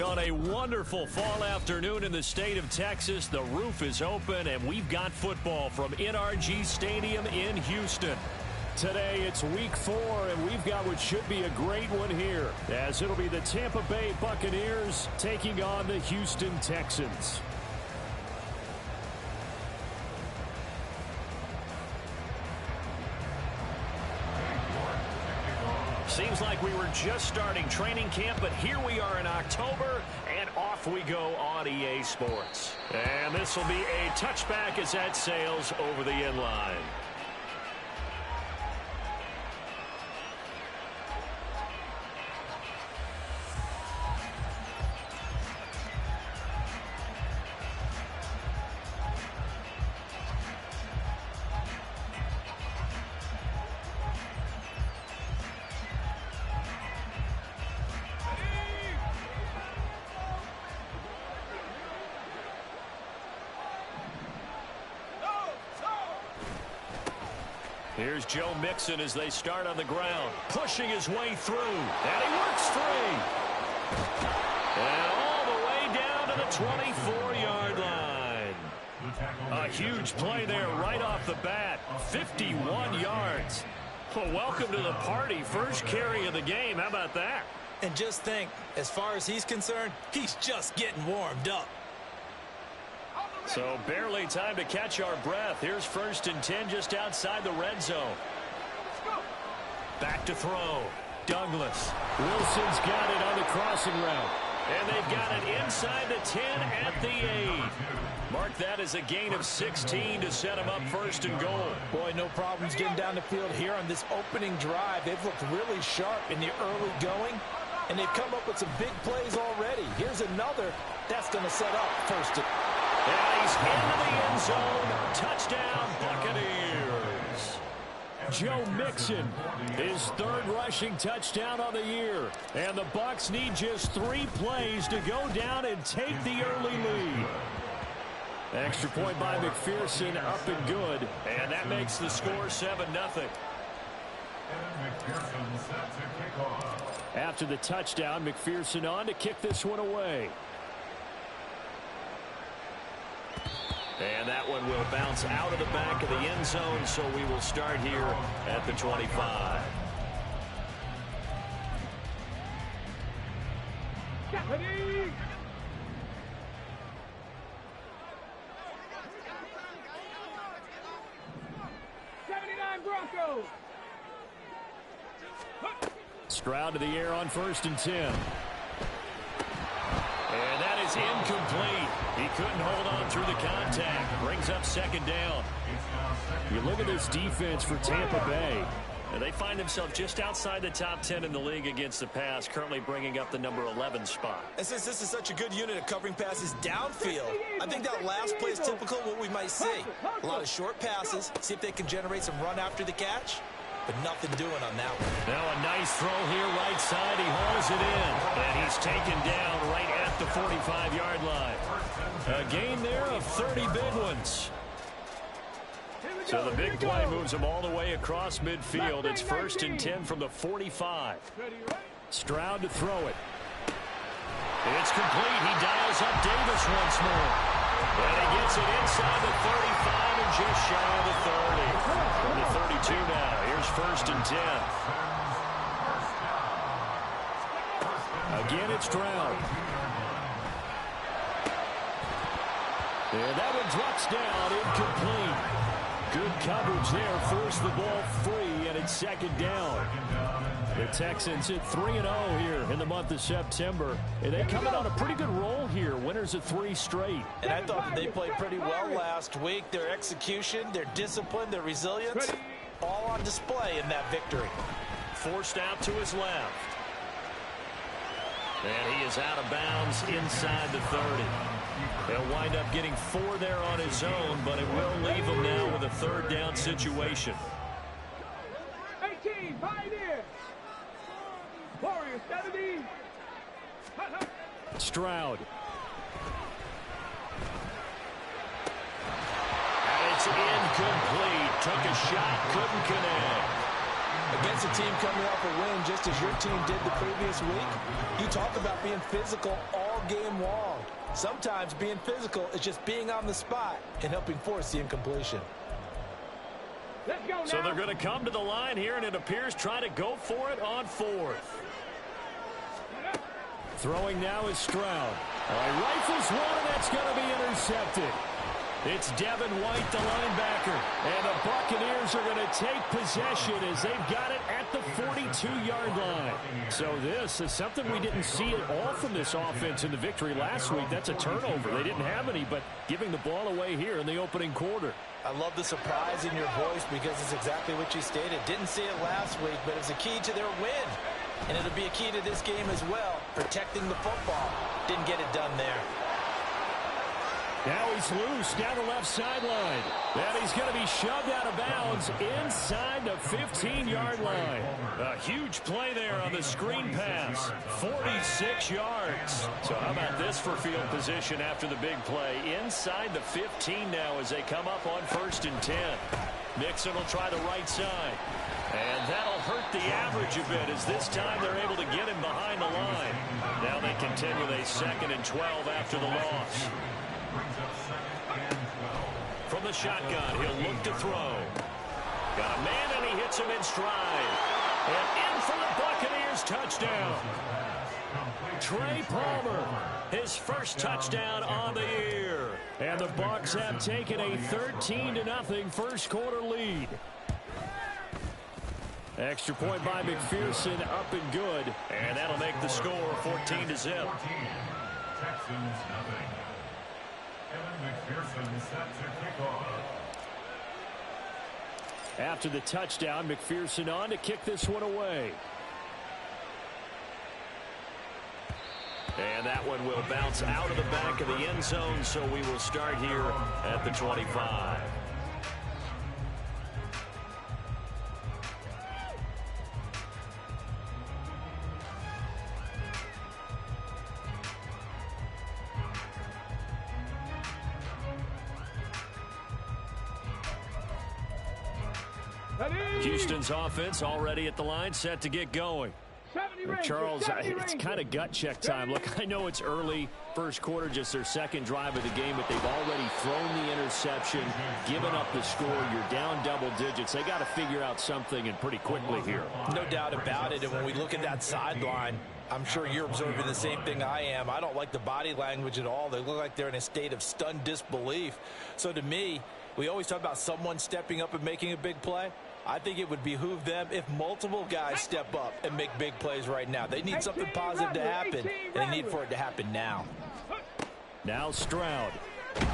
On a wonderful fall afternoon in the state of Texas, the roof is open, and we've got football from NRG Stadium in Houston. Today, it's week 4, and we've got what should be a great one here, as it'll be the Tampa Bay Buccaneers taking on the Houston Texans. Seems like we were just starting training camp, but here we are in October, and off we go on EA Sports. And this will be a touchback as that sails over the end line. Here's Joe Mixon as they start on the ground, pushing his way through, and he works free. And all the way down to the 24-yard line. A huge play there right off the bat, 51 yards. Well, welcome to the party, first carry of the game. How about that? And just think, as far as he's concerned, he's just getting warmed up. So barely time to catch our breath. Here's 1st and 10 just outside the red zone. Back to throw. Douglas. Wilson's got it on the crossing route. And they've got it inside the 10 at the 8. Mark that as a gain of 16 to set him up 1st and goal. Boy, no problems getting down the field here on this opening drive. They've looked really sharp in the early going, and they've come up with some big plays already. Here's another that's going to set up 1st and... And he's into the end zone. Touchdown, Buccaneers. Joe Mixon, his 3rd rushing touchdown on the year. And the Bucs need just 3 plays to go down and take the early lead. Extra point by McPherson, up and good. And that makes the score 7-0. After the touchdown, McPherson on to kick this one away. And that one will bounce out of the back of the end zone, so we will start here at the 25. Ready. 79 Broncos. Stroud to the air on 1st and 10. And that is incomplete. He couldn't hold on through the contact. Brings up 2nd down. You look at this defense for Tampa Bay. And they find themselves just outside the top 10 in the league against the pass, currently bringing up the number 11 spot. And since this is such a good unit of covering passes downfield, I think that last play is typical of what we might see. A lot of short passes, see if they can generate some run after the catch. But nothing doing on that one. Now a nice throw here right side. He hauls it in. And he's taken down right at the 45-yard line. A gain there of 30 big ones. So the big play moves him all the way across midfield. It's 1st and 10 from the 45. Stroud to throw it. It's complete. He dials up Davis once more. And he gets it inside the 35 and just shy of the 30. From the 32 now. Here's 1st and 10. Again, it's Stroud. And that one drops down, incomplete. Good coverage there, forced the ball free, and it's 2nd down. The Texans hit 3-0 here in the month of September. And they come in on a pretty good roll here, winners of 3 straight. And I thought that they played pretty well last week. Their execution, their discipline, their resilience, all on display in that victory. Forced out to his left. And he is out of bounds inside the 30. He'll wind up getting 4 there on his own, but it will leave him now with a 3rd down situation. 18, Pioneers. Warriors, 70. Stroud. And it's incomplete. Took a shot, couldn't connect. Against a team coming off a win just as your team did the previous week, you talk about being physical all game long. Sometimes being physical is just being on the spot and helping force the incompletion. Let's go now. So they're going to come to the line here, and it appears trying to go for it on fourth. Throwing now is Stroud. Rifles one, and that's going to be intercepted. It's Devin White, the linebacker, and the Buccaneers are going to take possession as they've got it at the 42-yard line. So this is something we didn't see at all from this offense in the victory last week. That's a turnover. They didn't have any, but giving the ball away here in the opening quarter. I love the surprise in your voice because it's exactly what you stated. Didn't see it last week, but it's a key to their win. And it'll be a key to this game as well, protecting the football. Didn't get it done there. Now he's loose down the left sideline. And he's going to be shoved out of bounds inside the 15-yard line. A huge play there on the screen pass. 46 yards. So how about this for field position after the big play? Inside the 15 now as they come up on 1st and 10. Mixon will try the right side. And that'll hurt the average a bit as this time they're able to get him behind the line. Now they continue with a 2nd and 12 after the loss. From the shotgun, he'll look to throw. Got a man, and he hits him in stride. And in for the Buccaneers touchdown. Trey Palmer, his first touchdown on the year. And the Bucs have taken a 13-0 first quarter lead. Extra point by McPherson, up and good. And that'll make the score 14-0. Texans nothing. Kevin McPherson set to kick off. After the touchdown, McPherson on to kick this one away. And that one will bounce out of the back of the end zone, so we will start here at the 25. Houston's offense already at the line, set to get going. Charles, it's kind of gut check time. Look, I know it's early, first quarter, just their second drive of the game, but they've already thrown the interception, given up the score. You're down double digits. They got to figure out something, and pretty quickly here. No doubt about it, and when we look at that sideline, I'm sure you're observing the same thing I am. I don't like the body language at all. They look like they're in a state of stunned disbelief. So to me, we always talk about someone stepping up and making a big play. I think it would behoove them if multiple guys step up and make big plays right now. They need something positive to happen, and they need for it to happen now. Now Stroud. And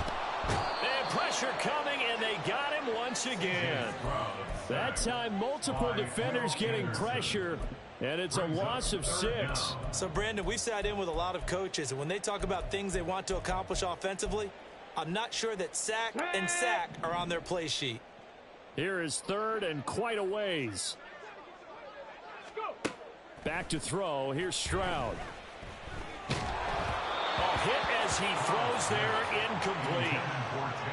pressure coming, and they got him once again. That time, multiple defenders getting pressure, and it's a loss of 6. So, Brandon, we've sat in with a lot of coaches, and when they talk about things they want to accomplish offensively, I'm not sure that sack and sack are on their play sheet. Here is 3rd and quite a ways. Back to throw. Here's Stroud. Hit as he throws there, incomplete.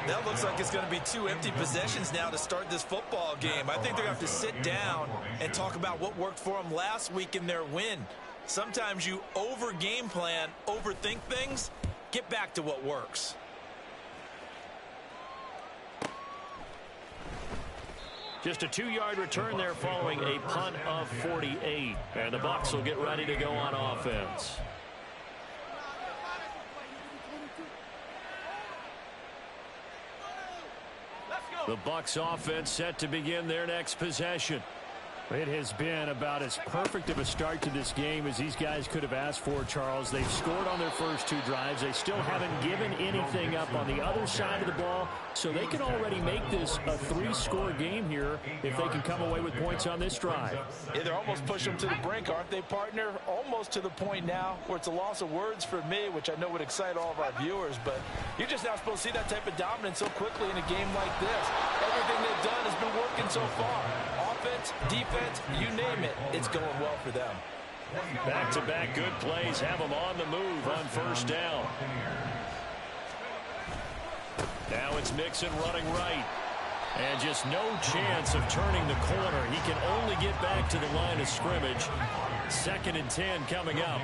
That looks like it's going to be 2 empty possessions now to start this football game. I think they're going to have to sit down and talk about what worked for them last week in their win. Sometimes you over-game plan, overthink things, get back to what works. Just a 2-yard return there following a punt of 48. And the Bucs will get ready to go on offense. The Bucs offense set to begin their next possession. It has been about as perfect of a start to this game as these guys could have asked for, Charles. They've scored on their first 2 drives. They still haven't given anything up on the other side of the ball, so they can already make this a 3-score game here if they can come away with points on this drive. Yeah, they're almost pushing them to the brink, aren't they, partner? Almost to the point now where it's a loss of words for me, which I know would excite all of our viewers, but you're just not supposed to see that type of dominance so quickly in a game like this. Everything they've done has been working so far. Offense, defense, you name it, it's going well for them. Back-to-back good plays have them on the move on 1st down. Now it's Mixon running right. And just no chance of turning the corner. He can only get back to the line of scrimmage. 2nd and 10 coming up.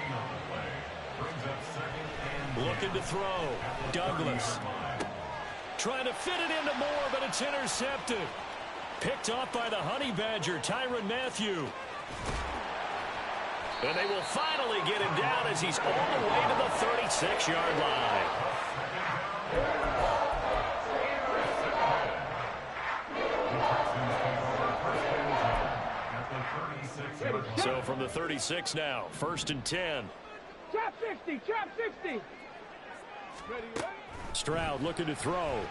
Looking to throw. Douglas. Trying to fit it into Moore, but it's intercepted. Picked off by the Honey Badger, Tyrann Mathieu. And they will finally get him down as he's all the way to the 36-yard line. So from the 36 now, 1st and 10. Chop 60, chop 60. Stroud looking to throw.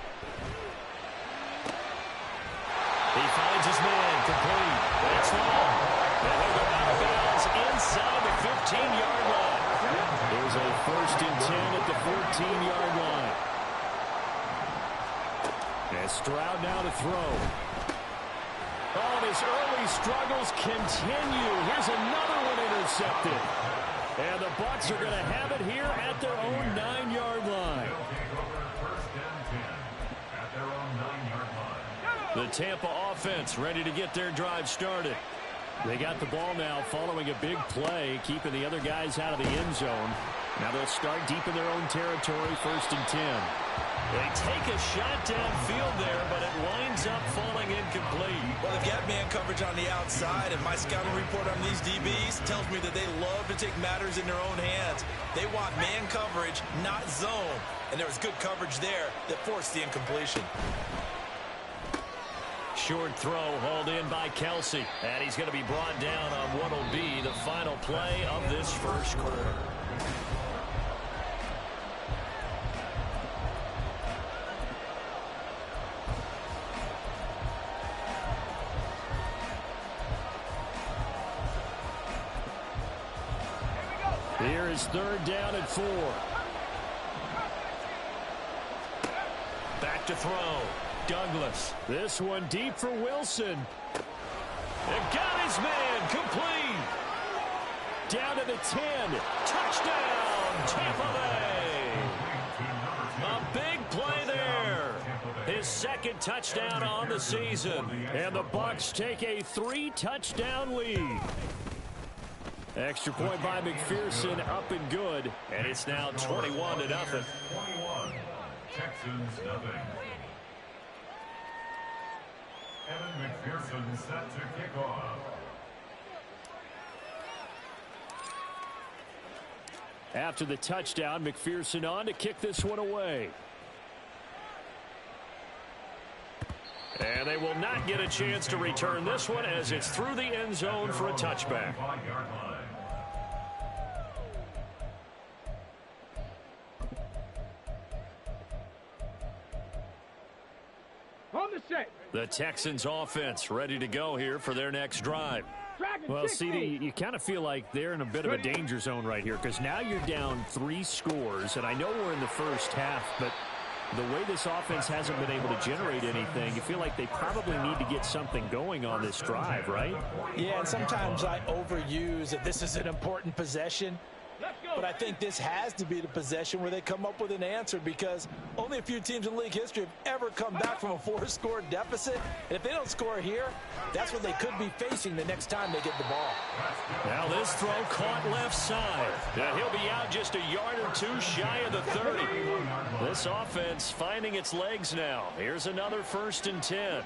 He finds his man, complete. That's long. And he'll go out of bounds inside the 15-yard line. There's a 1st and 10 at the 14-yard line. And Stroud now to throw. Oh, his early struggles continue. Here's another one intercepted. And the Bucs are going to have it here at their own 9-yard line. The Tampa offense ready to get their drive started. They got the ball now following a big play, keeping the other guys out of the end zone. Now they'll start deep in their own territory, 1st and 10. They take a shot downfield there, but it winds up falling incomplete. Well, they've got man coverage on the outside, and my scouting report on these DBs tells me that they love to take matters in their own hands. They want man coverage, not zone. And there was good coverage there that forced the incompletion. Short throw hauled in by Kelsey. And he's going to be brought down on what will be the final play of this first quarter. Here is 3rd down and 4. Back to throw. Douglas. This one deep for Wilson. And got his man complete. Down to the 10. Touchdown, Tampa Bay. A big play there. His 2nd touchdown on the season. And the Bucs take a 3-touchdown lead. Extra point by McPherson, up and good. And it's now 21-0. 21. Texans nothing. Evan McPherson set to kick off. After the touchdown, McPherson on to kick this one away. And they will not get a chance to return this one as it's through the end zone for a touchback. The Texans offense ready to go here for their next drive. Well, CD, you kind of feel like they're in a bit of a danger zone right here because now you're down 3 scores, and I know we're in the first half, but the way this offense hasn't been able to generate anything, you feel like they probably need to get something going on this drive, right? Yeah, and sometimes I overuse that this is an important possession. But I think this has to be the possession where they come up with an answer because only a few teams in league history have ever come back from a 4-score deficit. And if they don't score here, that's what they could be facing the next time they get the ball. Now this throw caught left side. He'll be out just a yard or 2 shy of the 30. This offense finding its legs now. Here's another 1st and 10.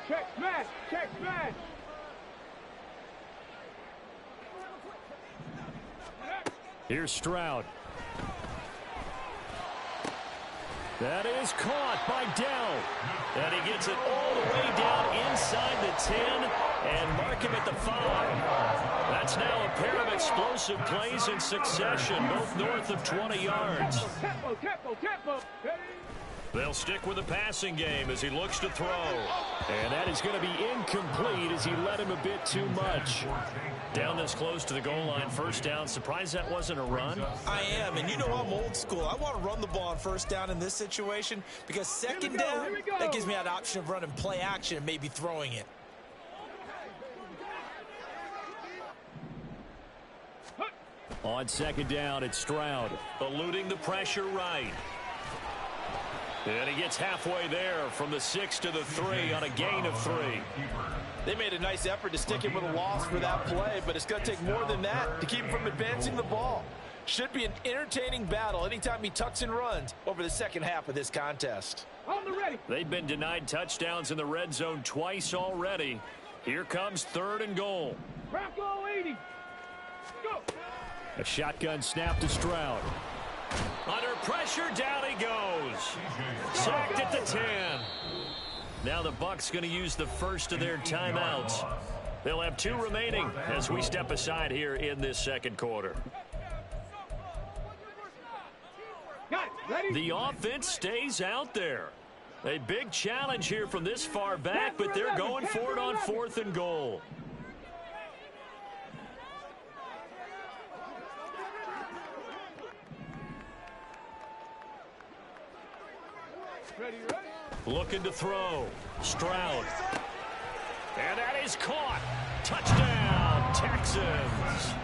Check smash, check smash. Here's Stroud. That is caught by Dell. And he gets it all the way down inside the 10 and mark him at the 5. That's now a pair of explosive plays in succession, both north of 20 yards. Tempo, tempo, tempo. They'll stick with the passing game as he looks to throw. And that is going to be incomplete as he led him a bit too much. Down this close to the goal line, 1st down. Surprised that wasn't a run? I am, and you know I'm old school. I want to run the ball on 1st down in this situation because 2nd down, that gives me that option of running play action and maybe throwing it. On 2nd down, it's Stroud. Eluding the pressure right. And he gets halfway there from the 6 to the 3 on a gain of 3. They made a nice effort to stick him with a loss for that play, but it's going to take more than that to keep him from advancing the ball. Should be an entertaining battle anytime he tucks and runs over the second half of this contest. On the ready. They've been denied touchdowns in the red zone twice already. Here comes 3rd and goal. Bronco 80. Go. A shotgun snap to Stroud. Under pressure, down he goes. Sacked at the 10. Now the Bucs going to use the first of their timeouts. They'll have 2 remaining as we step aside here in this second quarter. The offense stays out there. A big challenge here from this far back, but they're going for it on 4th and goal. Looking to throw. Stroud. And that is caught. Touchdown, Texans.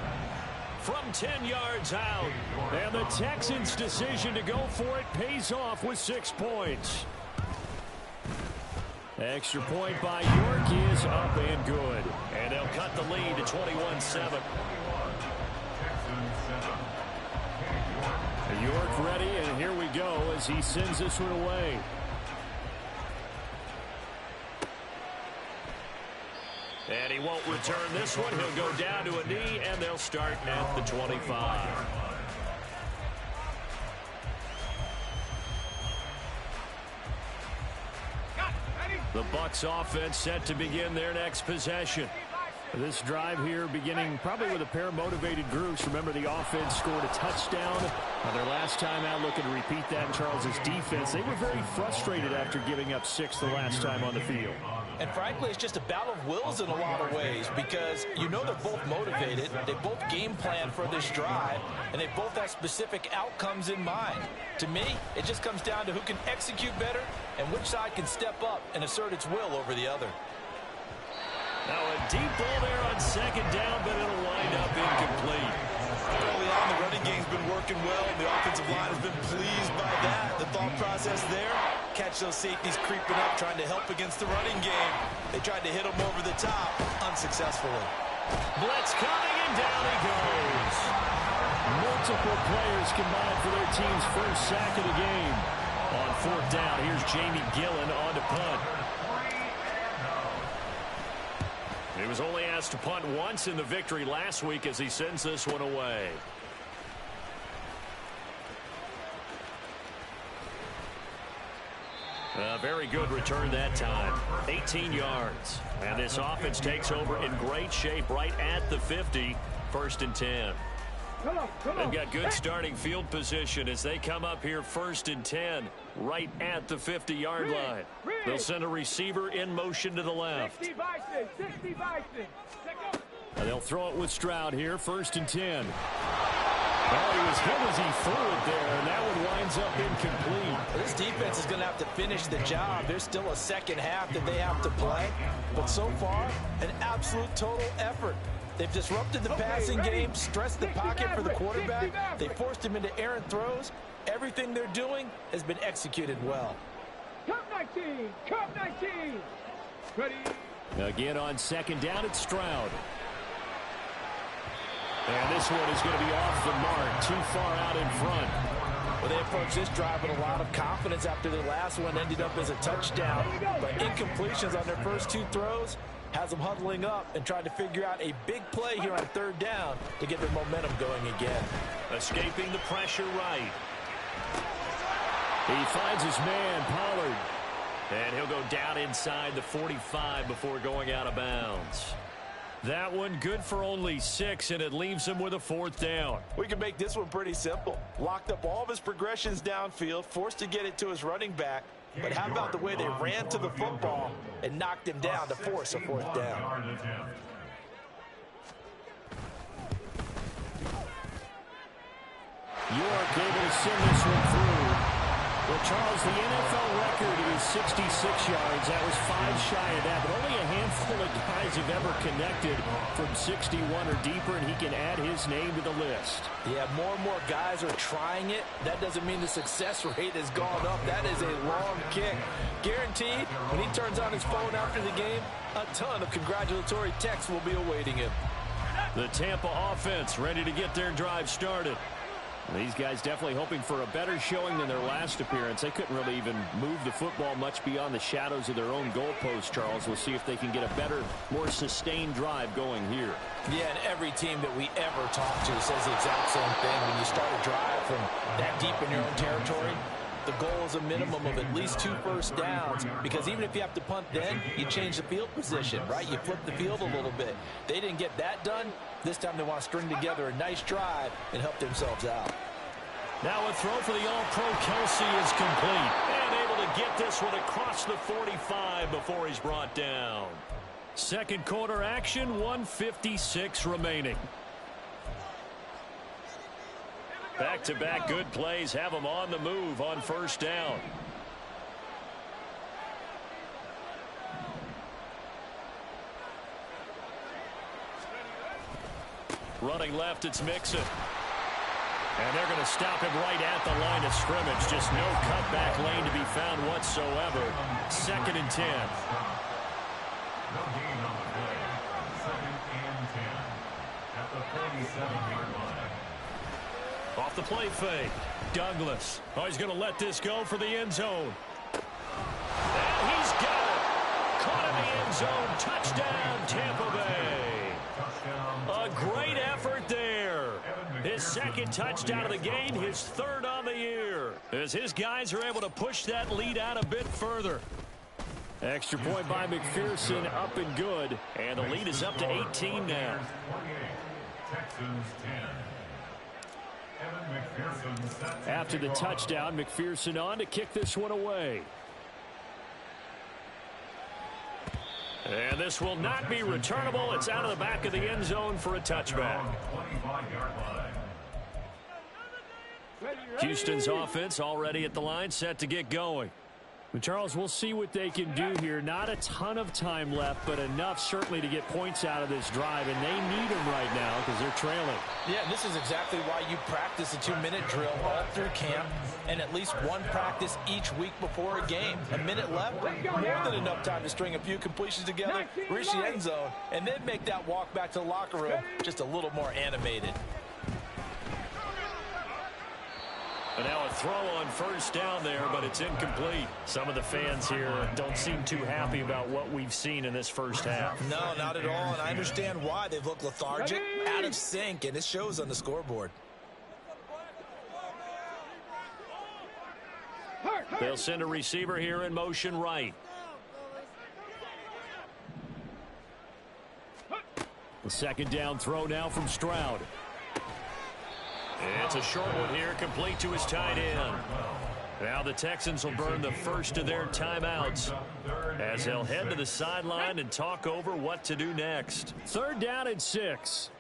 From 10 yards out. And the Texans' decision to go for it pays off with 6 points. Extra point by York is up and good. And they'll cut the lead to 21-7. York ready, and here we go as he sends this one away. And he won't return this one. He'll go down to a knee, and they'll start at the 25. The Bucs offense set to begin their next possession. This drive here beginning probably with a pair of motivated groups. Remember, the offense scored a touchdown on their last time out, looking to repeat that in Charles's defense. They were very frustrated after giving up 6 the last time on the field. And frankly, it's just a battle of wills in a lot of ways because you know they're both motivated. They both game plan for this drive, and they both have specific outcomes in mind. To me, it just comes down to who can execute better and which side can step up and assert its will over the other. Now a deep ball there on 2nd down, but it'll wind up incomplete. Early on, the running game's been working well. The offensive line has been pleased by that. The thought process there, catch those safeties creeping up, trying to help against the running game. They tried to hit them over the top, unsuccessfully. Blitz coming, and down he goes. Multiple players combined for their team's first sack of the game. On 4th down, here's Jamie Gillen on to punt. He was only asked to punt once in the victory last week as he sends this one away. A very good return that time. 18 yards. And this offense takes over in great shape right at the 50. 1st and 10. They've got good starting field position as they come up here 1st and 10 right at the 50-yard line. They'll send a receiver in motion to the left. 60 Bison. And they'll throw it with Stroud here, 1st and 10. Oh, he was hit as he threw it there, and that one winds up incomplete. This defense is going to have to finish the job. There's still a second half that they have to play. But so far, an absolute total effort. They've disrupted the passing game, stressed the pocket for the quarterback. They forced him into errant throws. Everything they're doing has been executed well. Cup 19. Ready. Again on 2nd down, it's Stroud. And this one is going to be off the mark, too far out in front. Well, they approached this drive with a lot of confidence after their last one ended up as a touchdown. But incompletions on their first 2 throws has them huddling up and trying to figure out a big play here on 3rd down to get their momentum going again. Escaping the pressure right. He finds his man, Pollard. And he'll go down inside the 45 before going out of bounds. That one good for only 6, and it leaves him with a 4th down. We can make this one pretty simple. Locked up all of his progressions downfield, forced to get it to his running back. But how about the way they ran to the football and knocked him down to force a 4th down? York able to send this one through. Well, Charles, the NFL record is 66 yards. That was 5 shy of that, but only a handful of guys have ever connected from 61 or deeper, and he can add his name to the list. Yeah, more and more guys are trying it. That doesn't mean the success rate has gone up. That is a long kick. Guaranteed, when he turns on his phone after the game, a ton of congratulatory texts will be awaiting him. The Tampa offense ready to get their drive started. These guys definitely hoping for a better showing than their last appearance. They couldn't really even move the football much beyond the shadows of their own goalpost, Charles. We'll see if they can get a better, more sustained drive going here. Yeah, and every team that we ever talk to says the exact same thing. When you start a drive from that deep in your own territory, the goal is a minimum of at least 2 first downs, because even if you have to punt then, you change the field position, right? You flip the field a little bit. They didn't get that done. This time they want to string together a nice drive and help themselves out. Now a throw for the All-Pro Kelsey is complete. And able to get this one across the 45 before he's brought down. Second quarter action, 1:56 remaining. Back-to-back good plays have them on the move on first down. Running left, it's Mixon. And they're going to stop him right at the line of scrimmage. Just no cutback lane to be found whatsoever. 2nd and 10. No gain on the play. 2nd and 10 at the 47-yard line. Off the play fake. Douglas. Oh, he's going to let this go for the end zone. And he's got it. Caught in the end zone. Touchdown, Tampa Bay. A great effort there. His 2nd touchdown of the game, his 3rd on the year. As his guys are able to push that lead out a bit further. Extra point by McPherson, up and good. And the lead is up to 18 now. Texans 10. After the touchdown, McPherson on to kick this one away. And this will not be returnable. It's out of the back of the end zone for a touchback. Houston's offense already at the line, set to get going. But Charles, we'll see what they can do here. Not a ton of time left, but enough certainly to get points out of this drive, and they need them right now because they're trailing. Yeah, this is exactly why you practice a 2-minute drill all through camp and at least one practice each week before a game. A minute left, more than enough time to string a few completions together, reach the end zone, and then make that walk back to the locker room just a little more animated. And now a throw on first down there, but it's incomplete. Some of the fans here don't seem too happy about what we've seen in this first half. No, not at all, and I understand why. They've looked lethargic, out of sync, and it shows on the scoreboard. They'll send a receiver here in motion right. The 2nd down throw now from Stroud. It's a short one here, complete to his tight end. Now the Texans will burn the first of their timeouts as they'll head to the sideline and talk over what to do next. 3rd down and 6.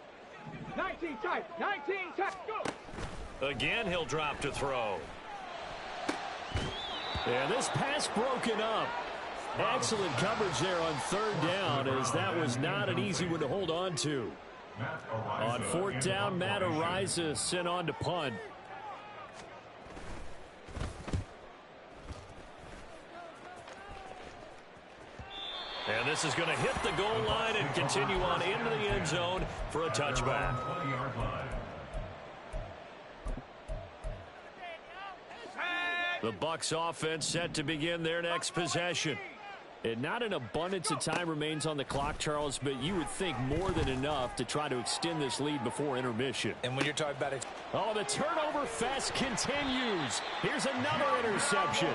19 tight, 19 tight, go! Again, he'll drop to throw. And this pass broken up. Excellent coverage there on 3rd down, as that was not an easy one to hold on to. On 4th down, Matt Ariza sent on to punt. And this is going to hit the goal line and continue on into the end zone for a touchback. The Bucs offense set to begin their next possession. And not an abundance of time remains on the clock, Charles, but you would think more than enough to try to extend this lead before intermission. And when you're talking about it... Oh, the turnover fest continues. Here's another interception.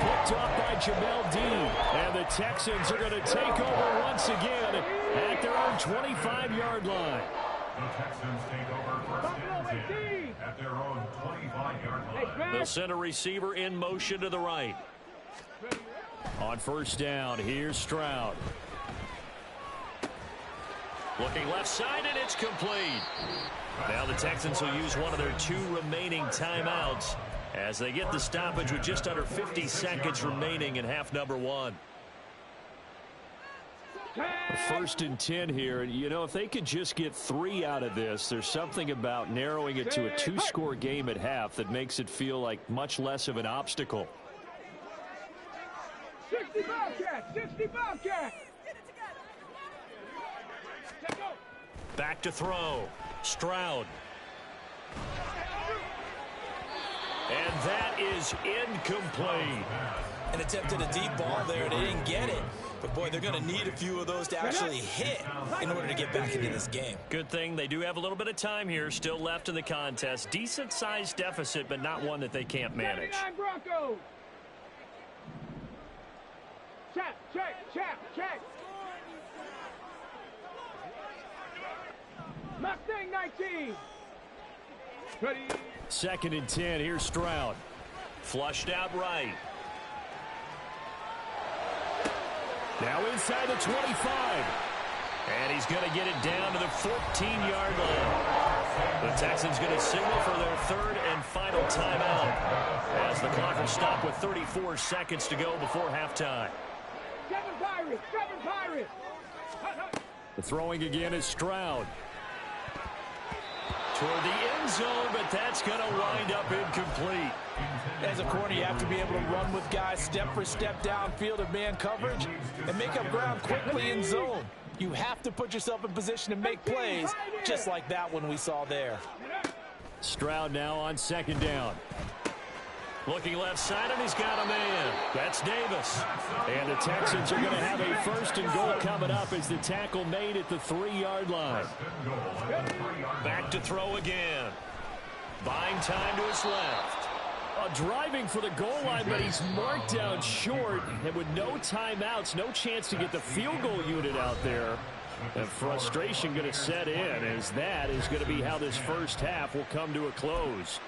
Picked up by Jamel Dean. And the Texans are going to take over once again at their own 25-yard line. The Texans take over 1st and 10 at their own 25-yard line. They'll send a receiver in motion to the right. On 1st down, here's Stroud. Looking left side, and it's complete. Now the Texans will use one of their 2 remaining timeouts as they get the stoppage with just under 50 seconds remaining in half number one. First and 10 here. You know, if they could just get 3 out of this, there's something about narrowing it to a 2-score game at half that makes it feel like much less of an obstacle. 60 Bobcat! 60 Bobcat! Back to throw. Stroud. And that is incomplete. And attempted a deep ball there, and they didn't get it. But, boy, they're going to need a few of those to actually hit in order to get back into this game. Good thing they do have a little bit of time here still left in the contest. Decent-sized deficit, but not one that they can't manage. Broncos. Check. Mustang 19. Ready. Second and 10. Here's Stroud. Flushed out right. Now inside the 25. And he's going to get it down to the 14-yard line. The Texans going to signal for their third and final timeout as the clock will stop with 34 seconds to go before halftime. Seven Pirates. The throwing again is Stroud. Toward the end zone, but that's going to wind up incomplete. As a corner, you have to be able to run with guys step for step downfield of man coverage and make up ground quickly in zone. You have to put yourself in position to make plays, just like that one we saw there. Stroud now on second down. Looking left side, and he's got a man. That's Davis. And the Texans are going to have a first and goal coming up as the tackle made at the 3-yard line. Back to throw again. Buying time to his left. Driving for the goal line, but he's marked down short. And with no timeouts, no chance to get the field goal unit out there. And frustration going to set in, as that is going to be how this first half will come to a close.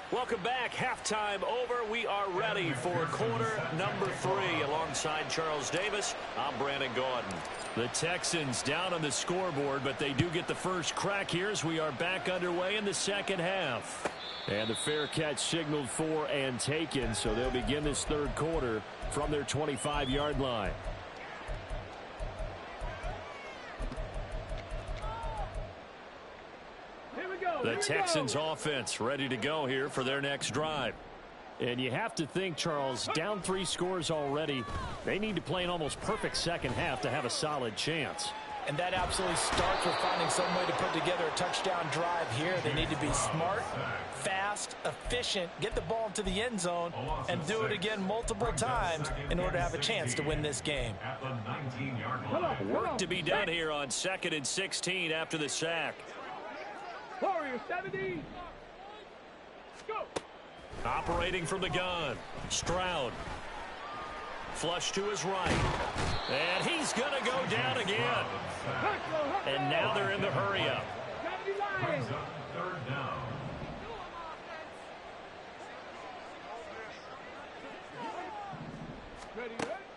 Welcome back. Halftime over. We are ready for quarter number 3. Alongside Charles Davis, I'm Brandon Gaudin. The Texans down on the scoreboard, but they do get the first crack here as we are back underway in the second half. And the fair catch signaled for and taken, so they'll begin this third quarter from their 25-yard line. The Texans offense ready to go here for their next drive. And you have to think, Charles, down 3 scores already. They need to play an almost perfect second half to have a solid chance. And that absolutely starts with finding some way to put together a touchdown drive here. They need to be smart, fast, efficient, get the ball into the end zone, and do it again multiple times in order to have a chance to win this game. Work to be done here on 2nd and 16 after the sack. Warrior 70. Go. Operating from the gun. Stroud. Flush to his right. And he's going to go down again. And now they're in the hurry-up. Third down.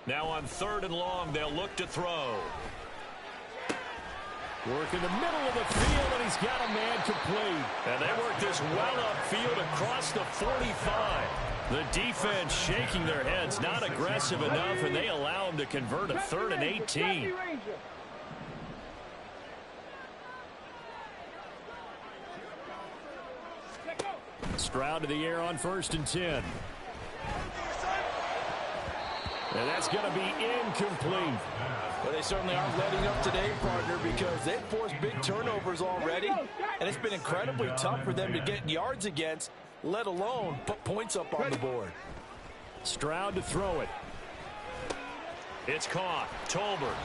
Now on 3rd and long, they'll look to throw. Work in the middle of the field, and he's got a man complete. And they work this well upfield across the 45. The defense shaking their heads, not aggressive enough, and they allow him to convert a 3rd and 18. Stroud to the air on 1st and 10. And that's going to be incomplete. Well, they certainly aren't letting up today, partner, because they've forced big turnovers already, and it's been incredibly tough for them to get yards against, let alone put points up on the board. Stroud to throw it. It's caught. Tolbert.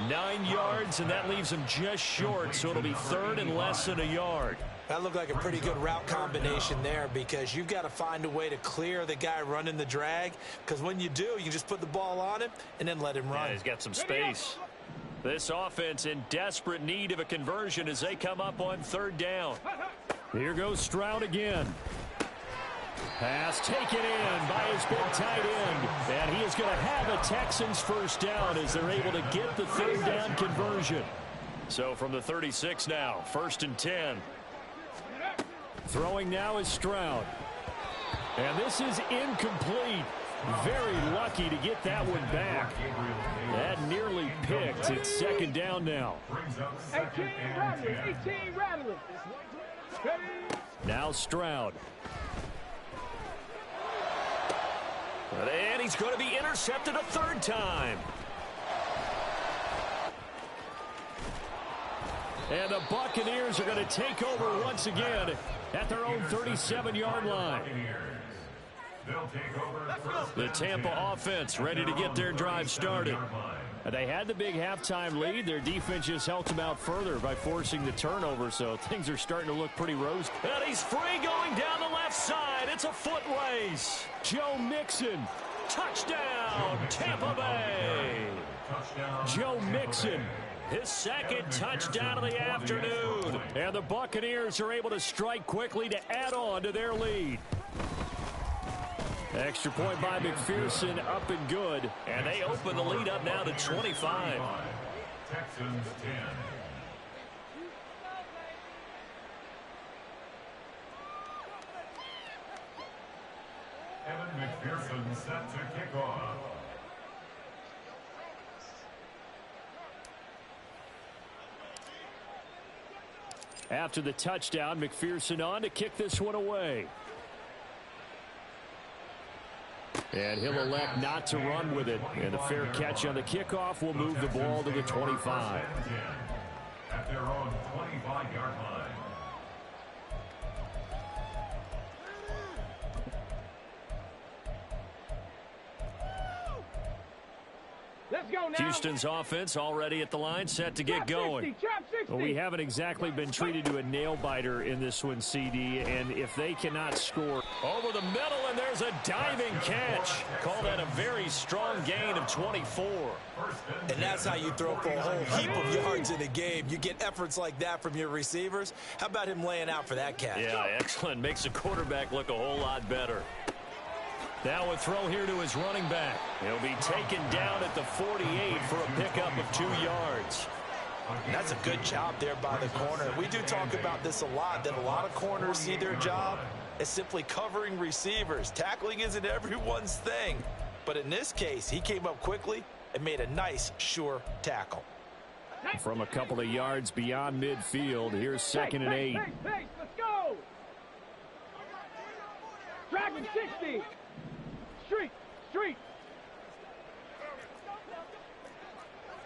9 yards, and that leaves him just short, so it'll be 3rd and less than a yard. That looked like a pretty good route combination there, because you've got to find a way to clear the guy running the drag, because when you do, you can just put the ball on him and then let him run. Yeah, he's got some space. This offense in desperate need of a conversion as they come up on 3rd down. Here goes Stroud again. Pass taken in by his big tight end. And he is going to have a Texans first down as they're able to get the 3rd down conversion. So from the 36 now, 1st and 10. Throwing now is Stroud. And this is incomplete. Very lucky to get that one back. That nearly picked. It's 2nd down now. 18 rattlers. Now Stroud. And he's going to be intercepted a 3rd time. And the Buccaneers are going to take over once again at their own 37-yard line. The Tampa offense ready to get their drive started. They had the big halftime lead. Their defense just helped them out further by forcing the turnover, so things are starting to look pretty rosy. And he's free going down the left side. It's a foot race. Joe Mixon. Touchdown, Tampa Bay. Joe Mixon. His 2nd touchdown of the afternoon. And the Buccaneers are able to strike quickly to add on to their lead. Extra point by McPherson, up and good. And they open the lead up now to 25. Texans 10. Evan McPherson set to kick off. After the touchdown, McPherson on to kick this one away. And he'll elect not to run with it. And a fair catch on the kickoff will move the ball to the 25. At their own 25-yard line. Let's go now. Houston's offense already at the line, set to get going. Well, we haven't exactly been treated to a nail-biter in this one, CD, and if they cannot score. Over the middle, and there's a diving catch. Call that a very strong gain of 24. And that's how you throw for a whole heap of yards in a game. You get efforts like that from your receivers. How about him laying out for that catch? Yeah, excellent. Makes the quarterback look a whole lot better. Now a throw here to his running back. He'll be taken down at the 48 for a pickup of 2 yards. That's a good job there by the corner. We do talk about this a lot, that a lot of corners see their job as simply covering receivers. Tackling isn't everyone's thing. But in this case, he came up quickly and made a nice, sure tackle. From a couple of yards beyond midfield, here's 2nd and 8. Let's go. Dragon 60. Street.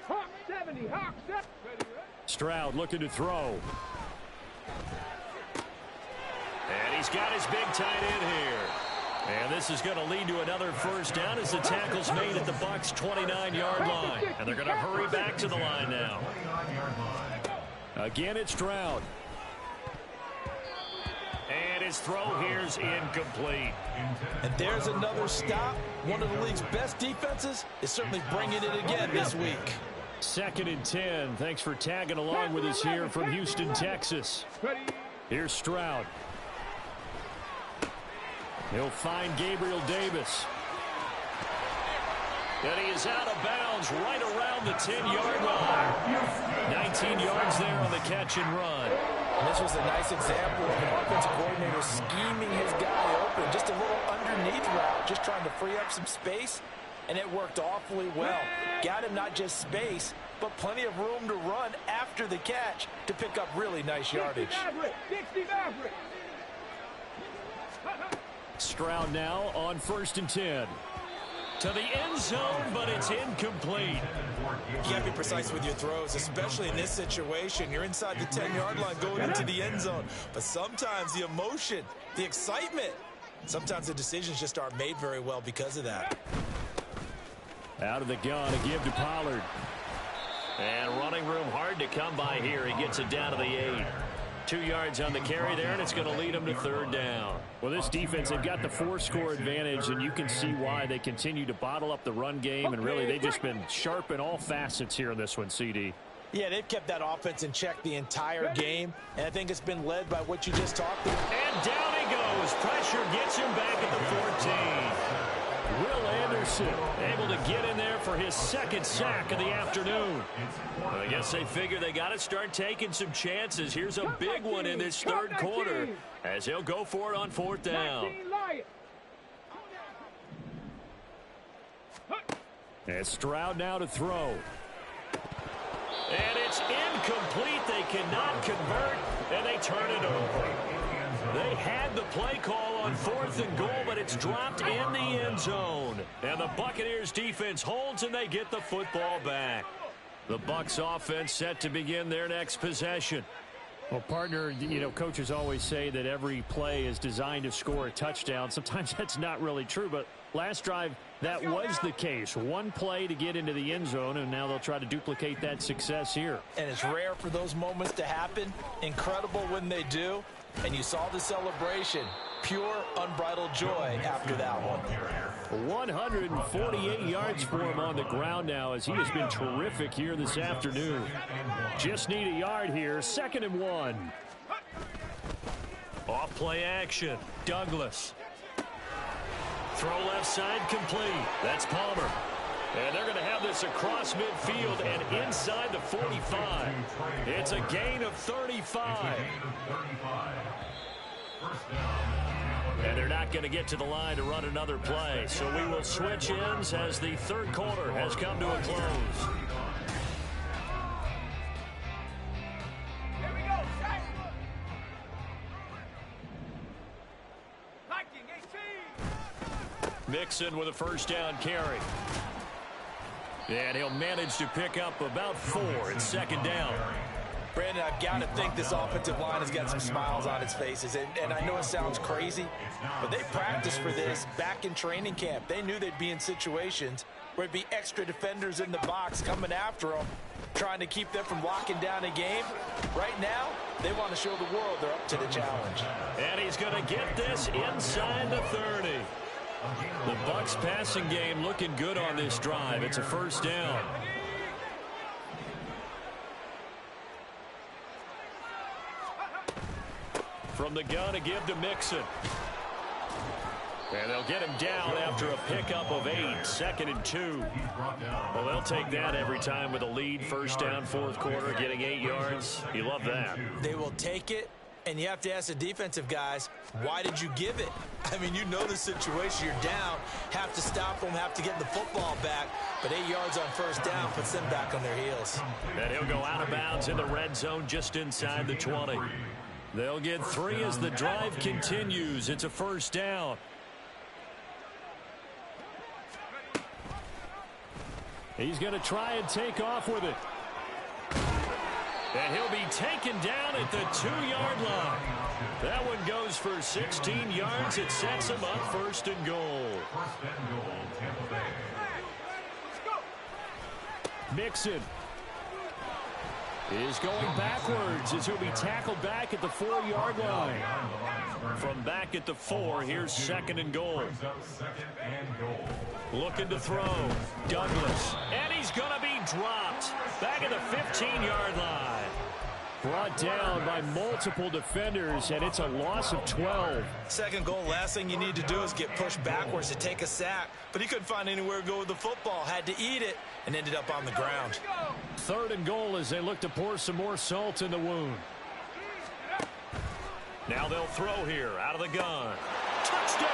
Hawk 70. Hawk 70. Stroud looking to throw. And he's got his big tight end here. And this is going to lead to another 1st down as the tackle's made at the Bucs' 29-yard line. And they're going to hurry back to the line now. Again, it's Stroud. And his throw here's incomplete. And there's another stop. One of the league's best defenses is certainly bringing it again this week. 2nd and 10. Thanks for tagging along with us here from Houston, Texas. Here's Stroud. He'll find Gabriel Davis. And he is out of bounds right around the 10-yard line. 19 yards there on the catch and run. And this was a nice example of an offensive coordinator scheming his guy open. Just a little underneath route, just trying to free up some space. And it worked awfully well. Got him not just space, but plenty of room to run after the catch to pick up really nice yardage. 60 Maverick. Stroud now on 1st and 10. To the end zone, but it's incomplete. You got to be precise with your throws, especially in this situation. You're inside the 10-yard line going into the end zone. But sometimes the emotion, the excitement, sometimes the decisions just aren't made very well because of that. Out of the gun, a give to Pollard. And running room hard to come by here. He gets it down to the 8. 2 yards on the carry there, and it's going to lead him to 3rd down. Well, this defense, they've got the 4-score advantage, and you can see why they continue to bottle up the run game, and really they've just been sharp in all facets here in this one, CD. Yeah, they've kept that offense in check the entire game, and I think it's been led by what you just talked about. And down he goes. Pressure gets him back at the 14. Will Anderson able to get in there for his second sack of the afternoon. I guess they figure they got to start taking some chances. Here's a big one in this third quarter as he'll go for it on fourth down. And Stroud now to throw. And it's incomplete. They cannot convert, and they turn it over. They had the play call on 4th and goal, but it's dropped in the end zone. And the Buccaneers defense holds, and they get the football back. The Bucs offense set to begin their next possession. Well, partner, you know, coaches always say that every play is designed to score a touchdown. Sometimes that's not really true, but last drive, that was the case. One play to get into the end zone, and now they'll try to duplicate that success here. And it's rare for those moments to happen. Incredible when they do. And you saw the celebration. Pure, unbridled joy after that one. 148 yards for him on the ground now as he has been terrific here this afternoon. Just need a yard here. 2nd and 1. Off play action. Douglas. Throw left side complete. That's Palmer. And they're going to have this across midfield and inside the 45. It's a gain of 35. And they're not going to get to the line to run another play. So we will switch ends as the third quarter has come to a close. Mixon with a first down carry. And he'll manage to pick up about 4. It's 2nd down. Brandon, I've got to think this offensive line has got some smiles on its faces. And I know it sounds crazy, but they practiced for this back in training camp. They knew they'd be in situations where it'd be extra defenders in the box coming after them, trying to keep them from locking down a game. Right now, they want to show the world they're up to the challenge. And he's going to get this inside the 30. The Bucs passing game looking good on this drive. It's a first down. From the gun, a give to Mixon. And they'll get him down after a pickup of 8. 2nd and 2. Well, they'll take that every time with a lead. First down, fourth quarter, getting 8 yards. You love that. They will take it, and you have to ask the defensive guys, why did you give it? I mean, you know the situation. You're down, have to stop them, have to get the football back. But 8 yards on first down puts them back on their heels. And he'll go out of bounds in the red zone just inside the 20. They'll get 3 as the drive continues. It's a first down. He's going to try and take off with it. And he'll be taken down at the 2-yard line. That one goes for 16 yards. It sets him up 1st and goal. Mixon is going backwards as he'll be tackled back at the 4-yard line. From back at the 4, here's 2nd and goal. Looking to throw. Douglas. And he's going to be dropped. Back at the 15-yard line. Brought down by multiple defenders, and it's a loss of 12. 2nd goal, last thing you need to do is get pushed backwards to take a sack. But he couldn't find anywhere to go with the football. Had to eat it and ended up on the ground. 3rd and goal as they look to pour some more salt in the wound. Now they'll throw here out of the gun. Touchdown!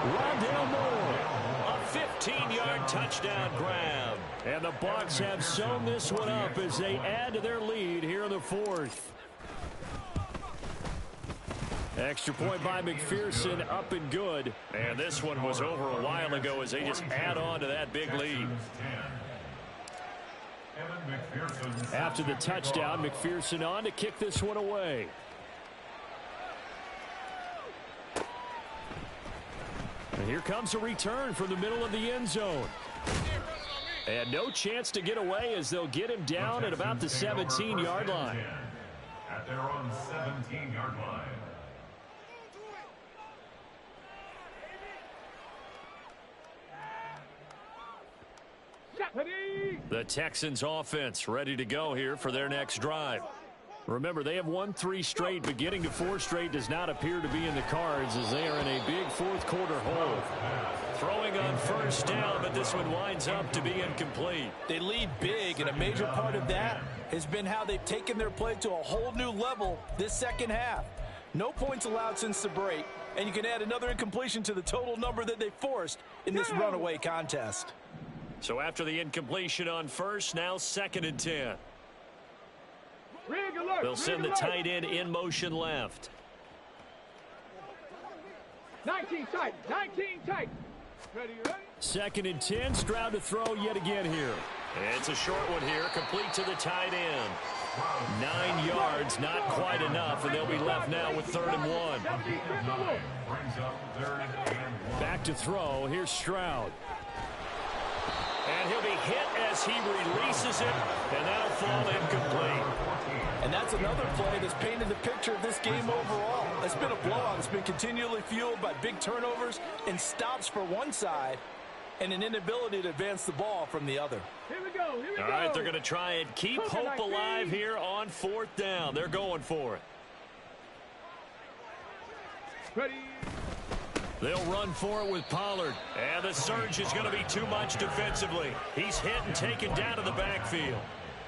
Rondale Moore. A 15-yard touchdown grab. And the Bucs have sewn this one up as they add to their lead here in the 4th. Extra point by McPherson, up and good. And this one was over a while ago as they just add on to that big lead. After the touchdown, McPherson on to kick this one away. And here comes a return from the middle of the end zone. And no chance to get away as they'll get him down at about the 17-yard line. At their own 17-yard line. The Texans offense ready to go here for their next drive. Remember, they have won 3 straight, but getting to 4 straight does not appear to be in the cards as they are in a big fourth-quarter hole. Throwing on first down, but this one winds up to be incomplete. They lead big, and a major part of that has been how they've taken their play to a whole new level this second half. No points allowed since the break, and you can add another incompletion to the total number that they forced in this runaway contest. So after the incompletion on first, now 2nd and 10. They'll send the tight end in motion left. 19 tight. 19 tight. Ready? 2nd and 10. Stroud to throw yet again here. It's a short one here, complete to the tight end. 9 yards, not quite enough, and they'll be left now with 3rd and 1. Back to throw. Here's Stroud. And he'll be hit as he releases it, and that'll fall incomplete. And that's another play that's painted the picture of this game overall. It's been a blowout. It's been continually fueled by big turnovers and stops for one side and an inability to advance the ball from the other. Here we go. Here we go. All right, they're going to try and keep hope alive here on 4th down. They're going for it. Ready. They'll run for it with Pollard. And the surge is going to be too much defensively. He's hit and taken down to the backfield.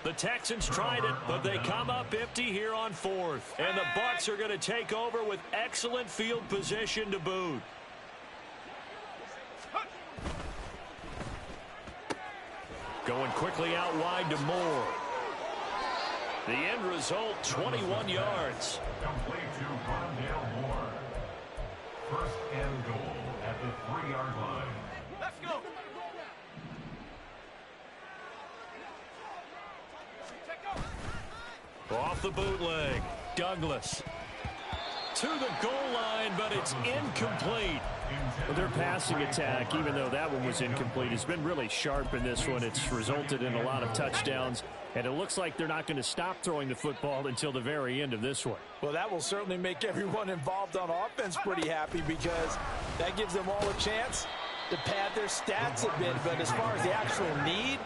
The Texans tried it, but they come up empty here on 4th. And the Bucs are going to take over with excellent field position to boot. Going quickly out wide to Moore. The end result, 21 yards. Complete to Rondale Moore. 1st and goal at the 3-yard line. Let's go. Off the bootleg, Douglas. To the goal line, but it's incomplete. Their passing attack, even though that one was incomplete, has been really sharp in this one. It's resulted in a lot of touchdowns, and it looks like they're not going to stop throwing the football until the very end of this one. Well, that will certainly make everyone involved on offense pretty happy because that gives them all a chance to pad their stats a bit. But as far as the actual need,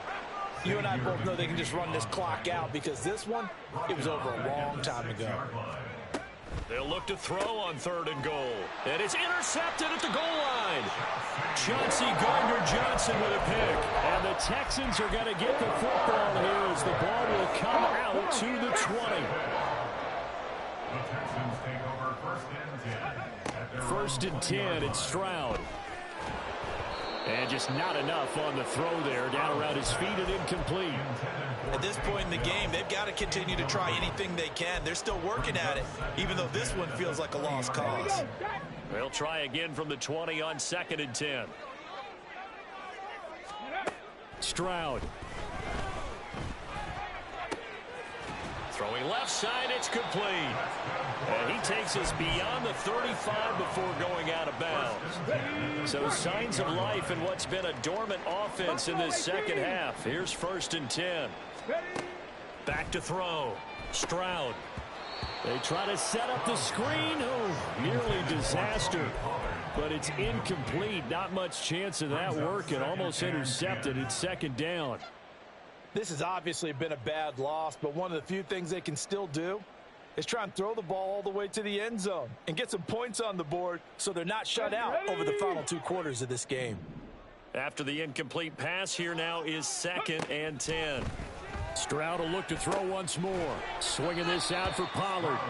you and I both know they can just run this clock out because this one, it was over a long time ago. They'll look to throw on 3rd and goal. And it's intercepted at the goal line. Chauncey Gardner-Johnson with a pick. And the Texans are going to get the football here as the ball will come out to the 20. The Texans take over 1st and 10. At their 1st and 10, it's Stroud. And just not enough on the throw there. Down around his feet and incomplete. At this point in the game, they've got to continue to try anything they can. They're still working at it, even though this one feels like a lost cause. They'll try again from the 20 on 2nd and 10. Stroud. Throwing left side, it's complete. And he takes us beyond the 35 before going out of bounds. So signs of life in what's been a dormant offense in this second half. Here's 1st and 10. Back to throw. Stroud. They try to set up the screen. Oh, nearly disaster. But it's incomplete. Not much chance of that working. Almost intercepted. It's 2nd down. This has obviously been a bad loss, but one of the few things they can still do is try and throw the ball all the way to the end zone and get some points on the board so they're not shut out over the final 2 quarters of this game. After the incomplete pass, here now is 2nd and 10. Stroud will look to throw once more. Swinging this out for Pollard.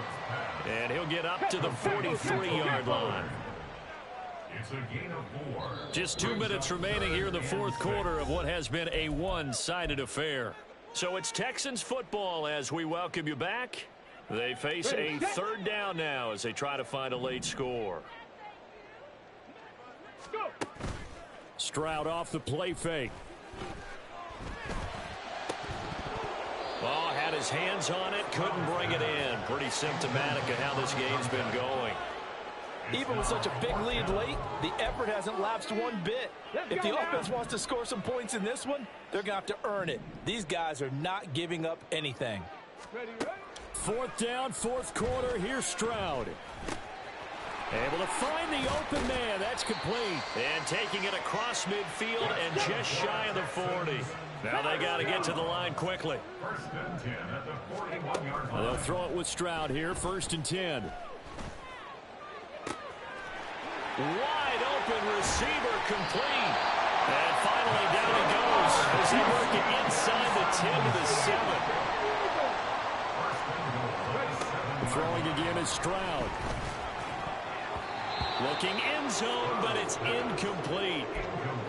And he'll get up to the 43-yard line. It's a gain of 4. Just 2 minutes remaining here in the 4th quarter of what has been a one-sided affair. So it's Texans football as we welcome you back. They face a 3rd down now as they try to find a late score. Stroud off the play fake. Oh, had his hands on it, couldn't bring it in. Pretty symptomatic of how this game's been going. Even with such a big lead late, the effort hasn't lapsed one bit. If the offense wants to score some points in this one, they're going to have to earn it. These guys are not giving up anything. 4th down, 4th quarter. Here's Stroud. Able to find the open man. That's complete. And taking it across midfield and just shy of the 40. Now they got to get to the line quickly. First and 10 at the 41-yard line. They'll throw it with Stroud here, 1st and 10. Wide open receiver complete. And finally down he goes as they work it inside the 10 to the 7. Throwing again is Stroud. Looking end zone, but it's incomplete.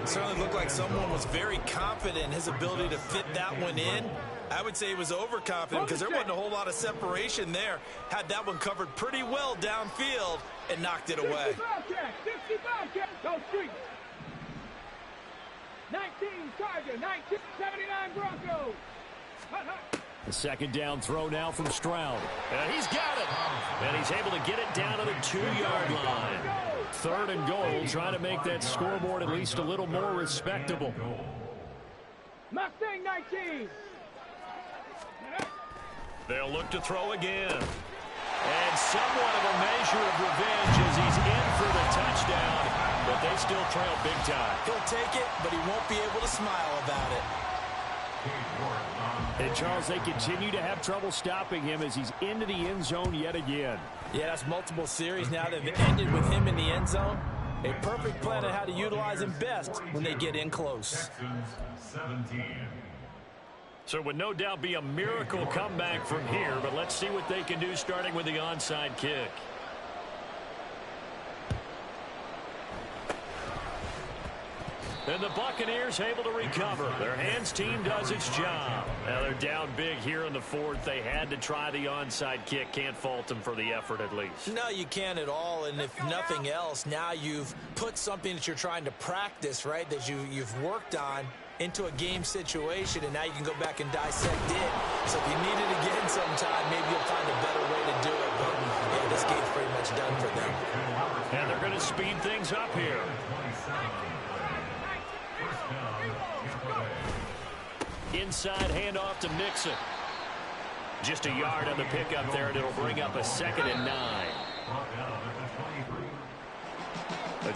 It certainly looked like someone was very confident in his ability to fit that one in. I would say he was overconfident because there wasn't a whole lot of separation there. Had that one covered pretty well downfield and knocked it away. 19 Charger, 1979 Broncos. The 2nd down throw now from Stroud. And he's got it. And he's able to get it down to the 2-yard line. 3rd and goal, trying to make that scoreboard at least a little more respectable. Mustang 19. They'll look to throw again. And somewhat of a measure of revenge as he's in for the touchdown. But they still trail big time. He'll take it, but he won't be able to smile about it. And, Charles, they continue to have trouble stopping him as he's into the end zone yet again. Yeah, that's multiple series now that have ended with him in the end zone. A perfect plan on how to utilize him best when they get in close. Texans 17. So it would no doubt be a miracle comeback from here, but let's see what they can do starting with the onside kick. And the Buccaneers able to recover. Their hands team does its job. Now they're down big here in the 4th. They had to try the onside kick. Can't fault them for the effort at least. No, you can't at all. And if nothing else, now you've put something that you're trying to practice, right, that you've worked on into a game situation, and now you can go back and dissect it. So if you need it again sometime, maybe you'll find a better way to do it. But, yeah, this game's pretty much done for them. And they're going to speed things up here. Inside handoff to Mixon. Just a yard on the pickup there, and it'll bring up a 2nd and 9.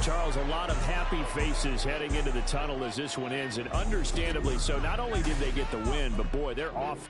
Charles, a lot of happy faces heading into the tunnel as this one ends, and understandably so. Not only did they get the win, but boy, they're off.